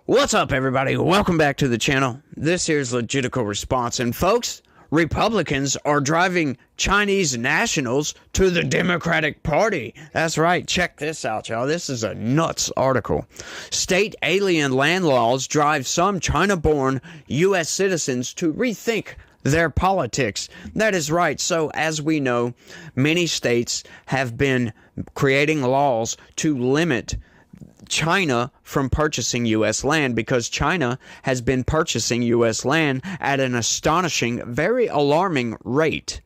What's up, everybody? Welcome back to the channel. This here's Legitical Response. And folks, Republicans are driving Chinese nationals to the Democratic Party. That's right. Check this out, y'all. This is a nuts article. State alien land laws drive some China-born U.S. citizens to rethink their politics. That is right. So, as we know, many states have been creating laws to limit China from purchasing U.S. land because China has been purchasing U.S. land at an astonishing, very alarming rate,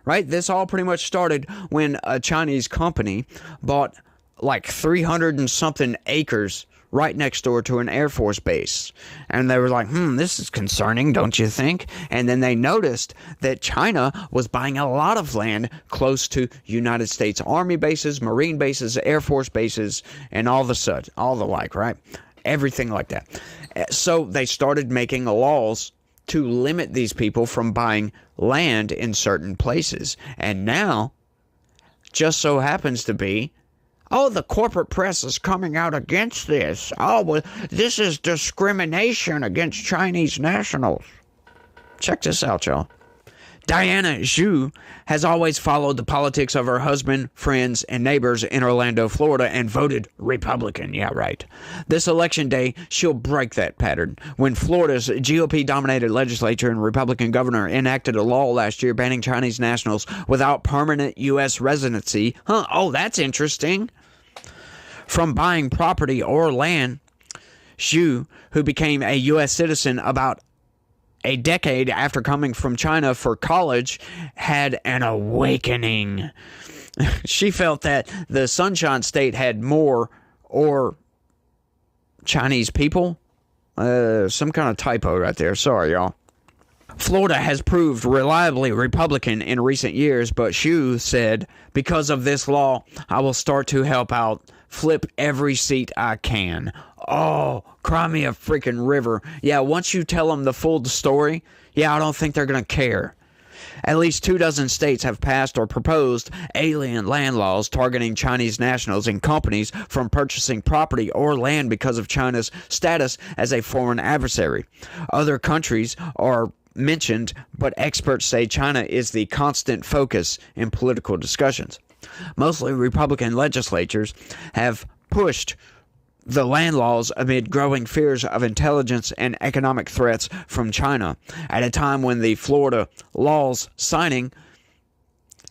right? This all pretty much started when a Chinese company bought like 300 and something acres right next door to an Air Force base. And they were like, this is concerning, don't you think? And then they noticed that China was buying a lot of land close to United States Army bases, Marine bases, Air Force bases, and all the like, right? Everything like that. So they started making laws to limit these people from buying land in certain places. And now, just so happens to be, the corporate press is coming out against this. Well, this is discrimination against Chinese nationals. Check this out, y'all. Diana Zhu has always followed the politics of her husband, friends, and neighbors in Orlando, Florida, and voted Republican. Yeah, right. This election day, she'll break that pattern. When Florida's GOP-dominated legislature and Republican governor enacted a law last year banning Chinese nationals without permanent U.S. residency. That's interesting. From buying property or land, Zhu, who became a U.S. citizen about a decade after coming from China for college, had an awakening. She felt that the Sunshine State had more or Chinese people. Some kind of typo right there. Sorry, y'all. Florida has proved reliably Republican in recent years, but Zhu said, because of this law, I will start to help out, flip every seat I can. Cry me a freaking river. Yeah, once you tell them the full story, I don't think they're going to care. At least 24 states have passed or proposed alien land laws targeting Chinese nationals and companies from purchasing property or land because of China's status as a foreign adversary. Other countries are mentioned, but experts say China is the constant focus in political discussions. Mostly Republican legislatures have pushed the land laws amid growing fears of intelligence and economic threats from China. At a time when the Florida laws signing,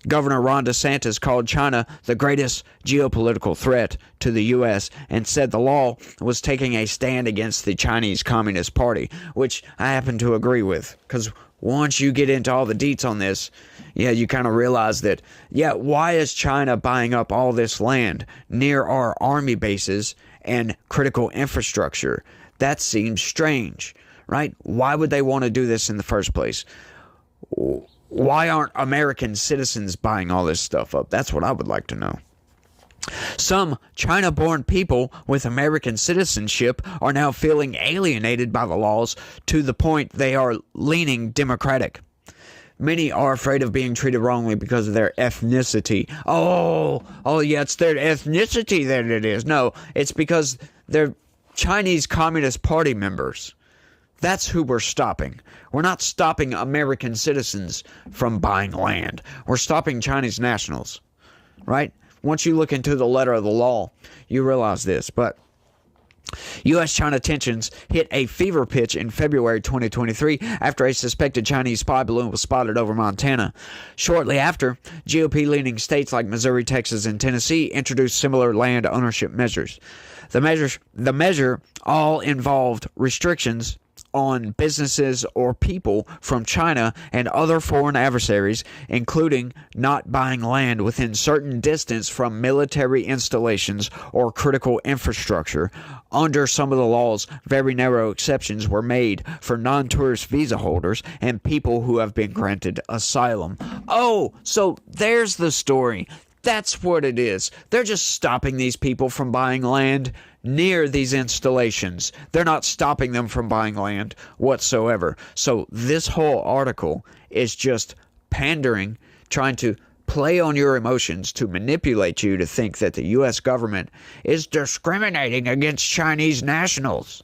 Governor Ron DeSantis called China the greatest geopolitical threat to the U.S. and said the law was taking a stand against the Chinese Communist Party, which I happen to agree with, because once you get into all the deets on this, you kind of realize that, why is China buying up all this land near our army bases and critical infrastructure? That seems strange, right? Why would they want to do this in the first place? Why aren't American citizens buying all this stuff up? That's what I would like to know. Some China-born people with American citizenship are now feeling alienated by the laws to the point they are leaning Democratic. Many are afraid of being treated wrongly because of their ethnicity. It's their ethnicity that it is. No, it's because they're Chinese Communist Party members. That's who we're stopping. We're not stopping American citizens from buying land. We're stopping Chinese nationals, right? Once you look into the letter of the law, you realize this. But U.S.-China tensions hit a fever pitch in February 2023 after a suspected Chinese spy balloon was spotted over Montana. Shortly after, GOP-leaning states like Missouri, Texas, and Tennessee introduced similar land ownership measures. The measure all involved restrictions on businesses or people from China and other foreign adversaries, including not buying land within certain distance from military installations or critical infrastructure. Under some of the laws, very narrow exceptions were made for non-tourist visa holders and people who have been granted asylum. So there's the story. That's what it is. They're just stopping these people from buying land near these installations. They're not stopping them from buying land whatsoever. So this whole article is just pandering, trying to play on your emotions to manipulate you to think that the U.S. government is discriminating against Chinese nationals.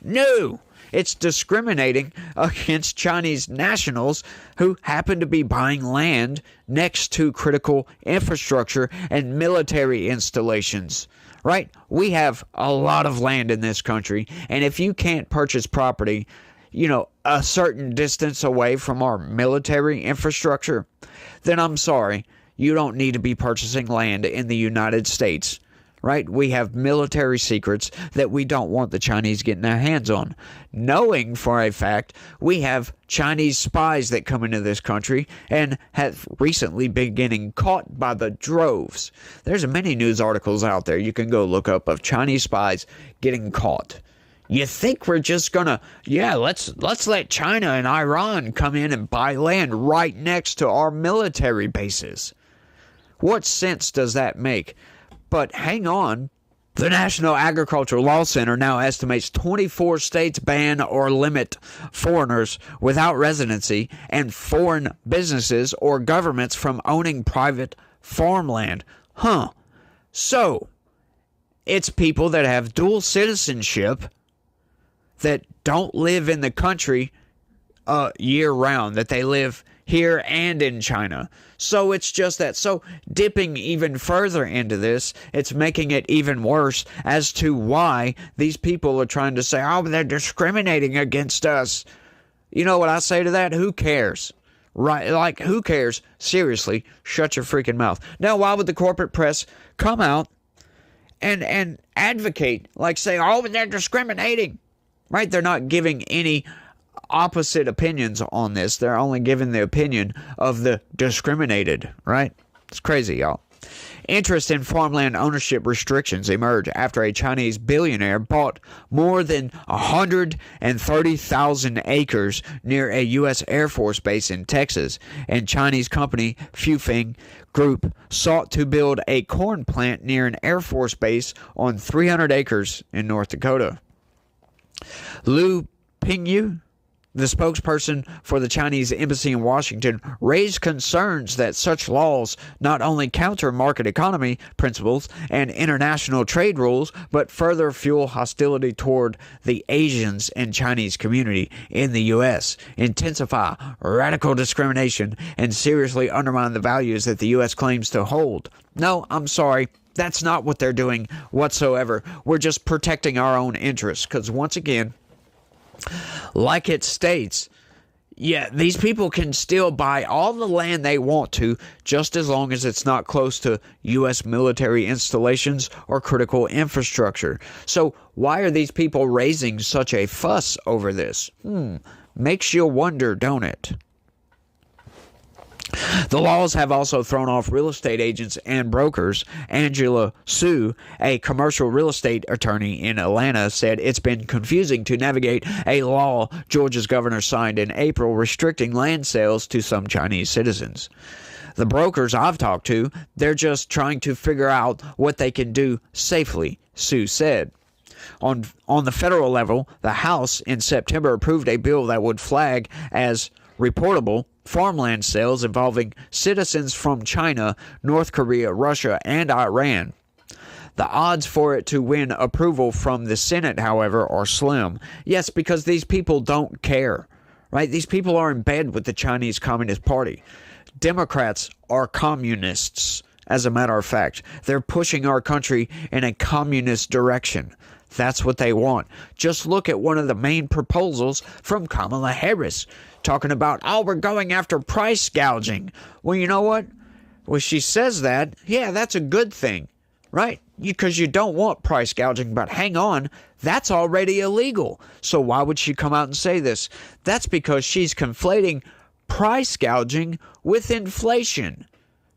No. It's discriminating against Chinese nationals who happen to be buying land next to critical infrastructure and military installations. Right? We have a lot of land in this country, and if you can't purchase property, a certain distance away from our military infrastructure, then I'm sorry, you don't need to be purchasing land in the United States. Right? We have military secrets that we don't want the Chinese getting their hands on. Knowing for a fact we have Chinese spies that come into this country and have recently been getting caught by the droves. There's many news articles out there you can go look up of Chinese spies getting caught. You think we're just gonna, let's let China and Iran come in and buy land right next to our military bases? What sense does that make? But hang on. The National Agricultural Law Center now estimates 24 states ban or limit foreigners without residency and foreign businesses or governments from owning private farmland. So, it's people that have dual citizenship that don't live in the country year round, that they live here and in China. So it's just that. So dipping even further into this, it's making it even worse as to why these people are trying to say, they're discriminating against us. You know what I say to that? Who cares? Right? Like, who cares? Seriously, shut your freaking mouth. Now, why would the corporate press come out and advocate, like say, they're discriminating? Right? They're not giving any opposite opinions on this. They're only giving the opinion of the discriminated, right? It's crazy, y'all. Interest in farmland ownership restrictions emerged after a Chinese billionaire bought more than 130,000 acres near a U.S. Air Force base in Texas, and Chinese company Fufeng Group sought to build a corn plant near an Air Force base on 300 acres in North Dakota. Liu Pingyu, the spokesperson for the Chinese embassy in Washington, raised concerns that such laws not only counter market economy principles and international trade rules, but further fuel hostility toward the Asians and Chinese community in the U.S., intensify radical discrimination, and seriously undermine the values that the U.S. claims to hold. No, I'm sorry. That's not what they're doing whatsoever. We're just protecting our own interests because, once again, like it states, these people can still buy all the land they want to, just as long as it's not close to U.S. military installations or critical infrastructure. So why are these people raising such a fuss over this? Makes you wonder, don't it? The laws have also thrown off real estate agents and brokers. Angela Su, a commercial real estate attorney in Atlanta, said it's been confusing to navigate a law Georgia's governor signed in April restricting land sales to some Chinese citizens. The brokers I've talked to, they're just trying to figure out what they can do safely, Su said. On the federal level, the House in September approved a bill that would flag as reportable farmland sales involving citizens from China, North Korea, Russia, and Iran. The odds for it to win approval from the Senate, however, are slim. Yes, because these people don't care, right? These people are in bed with the Chinese Communist Party. Democrats are communists, as a matter of fact. They're pushing our country in a communist direction. That's what they want. Just look at one of the main proposals from Kamala Harris, talking about, we're going after price gouging. Well, you know what? Well, she says that, that's a good thing, right? Because you don't want price gouging, but hang on, that's already illegal. So why would she come out and say this? That's because she's conflating price gouging with inflation.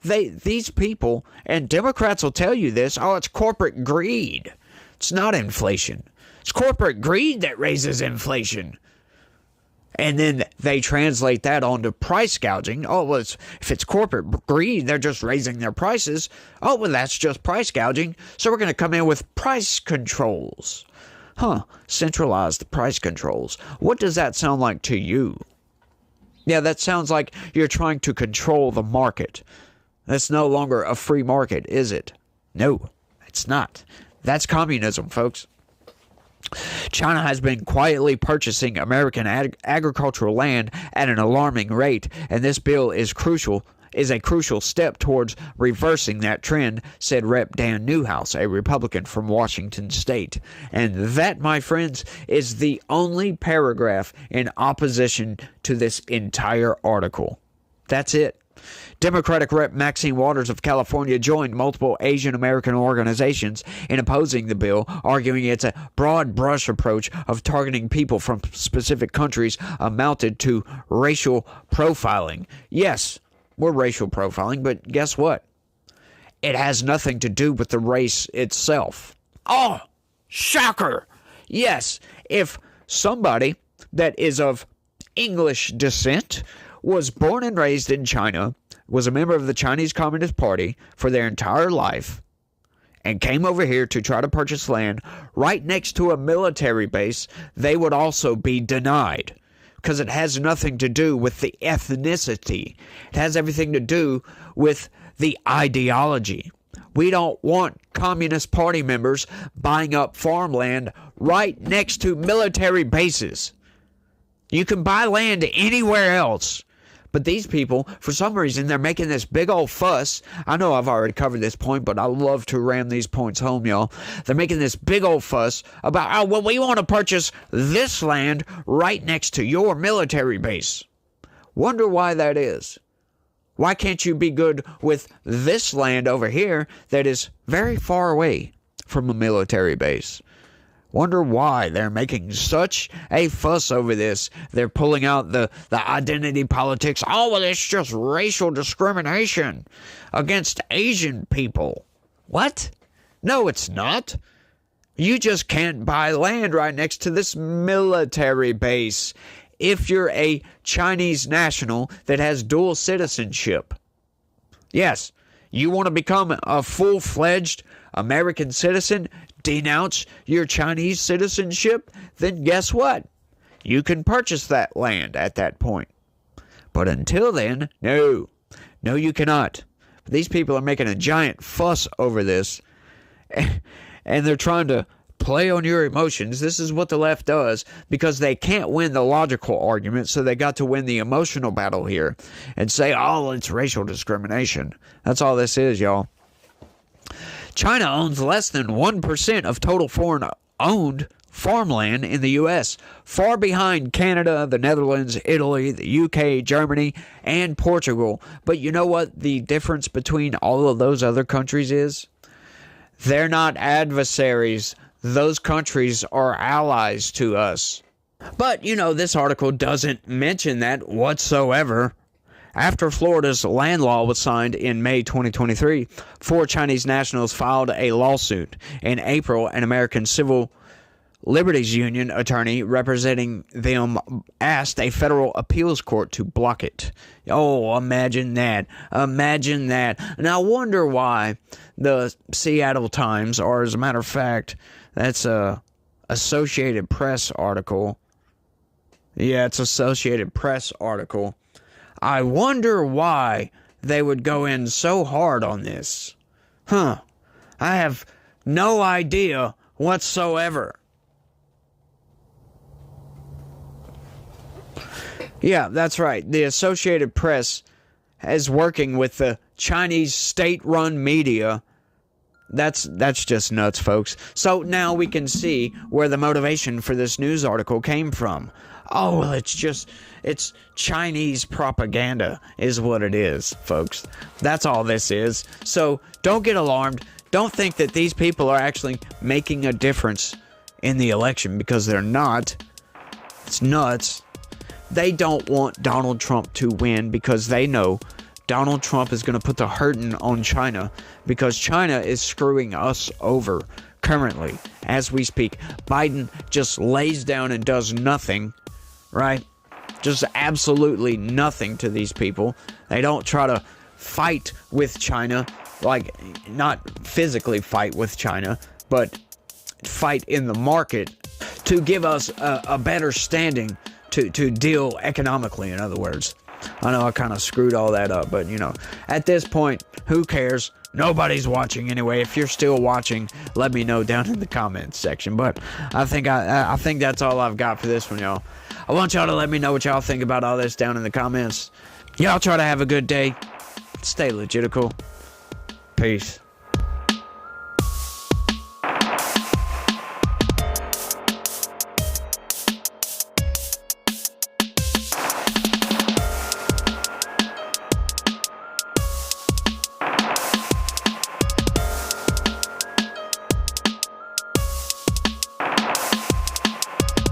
These people, and Democrats will tell you this, it's corporate greed. It's not inflation. It's corporate greed that raises inflation. And then they translate that onto price gouging. If it's corporate greed, they're just raising their prices. That's just price gouging. So we're going to come in with price controls. Centralized price controls. What does that sound like to you? Yeah, that sounds like you're trying to control the market. That's no longer a free market, is it? No, it's not. That's communism, folks. China has been quietly purchasing American agricultural land at an alarming rate, and this bill is a crucial step towards reversing that trend, said Rep. Dan Newhouse, a Republican from Washington State. And that, my friends, is the only paragraph in opposition to this entire article. That's it. Democratic Rep. Maxine Waters of California joined multiple Asian American organizations in opposing the bill, arguing it's a broad brush approach of targeting people from specific countries amounted to racial profiling. Yes, we're racial profiling, but guess what? It has nothing to do with the race itself. Oh, shocker! Yes, if somebody that is of English descent was born and raised in China, was a member of the Chinese Communist Party for their entire life, and came over here to try to purchase land right next to a military base, they would also be denied. Because it has nothing to do with the ethnicity. It has everything to do with the ideology. We don't want Communist Party members buying up farmland right next to military bases. You can buy land anywhere else. But these people, for some reason, they're making this big old fuss. I know I've already covered this point, but I love to ram these points home, y'all. They're making this big old fuss about, oh, well, we want to purchase this land right next to your military base. Wonder why that is. Why can't you be good with this land over here that is very far away from a military base? Wonder why they're making such a fuss over this. They're pulling out the identity politics. Oh, well, it's just racial discrimination against Asian people. What? No, it's not. You just can't buy land right next to this military base if you're a Chinese national that has dual citizenship. Yes, you want to become a full-fledged American citizen, denounce your Chinese citizenship, then guess what? You can purchase that land at that point. But until then, no, you cannot. These people are making a giant fuss over this, and they're trying to play on your emotions. This is what the left does because they can't win the logical argument, so they got to win the emotional battle here and say, oh, it's racial discrimination. That's all this is, y'all. China owns less than 1% of total foreign-owned farmland in the U.S., far behind Canada, the Netherlands, Italy, the UK, Germany, and Portugal. But you know what the difference between all of those other countries is? They're not adversaries. Those countries are allies to us. But, you know, this article doesn't mention that whatsoever. After Florida's land law was signed in May 2023, 4 Chinese nationals filed a lawsuit. In April, an American Civil Liberties Union attorney representing them asked a federal appeals court to block it. Oh, imagine that. Imagine that. And I wonder why the Seattle Times, or as a matter of fact, that's a Associated Press article. Yeah, it's Associated Press article. I wonder why they would go in so hard on this. I have no idea whatsoever. Yeah, that's right. The Associated Press is working with the Chinese state-run media. That's just nuts, folks. So now we can see where the motivation for this news article came from. Oh, well, it's Chinese propaganda is what it is, folks. That's all this is. So don't get alarmed. Don't think that these people are actually making a difference in the election, because they're not. It's nuts. They don't want Donald Trump to win because they know Donald Trump is going to put the hurting on China, because China is screwing us over currently as we speak. Biden just lays down and does nothing, right? Just absolutely nothing to these people. They don't try to fight with China, like not physically fight with China, but fight in the market to give us a better standing to deal economically, in other words. I know I kind of screwed all that up, but, you know, at this point, who cares? Nobody's watching anyway. If you're still watching, let me know down in the comments section. But I think that's all I've got for this one, y'all. I want y'all to let me know what y'all think about all this down in the comments. Y'all try to have a good day. Stay legitical. Peace.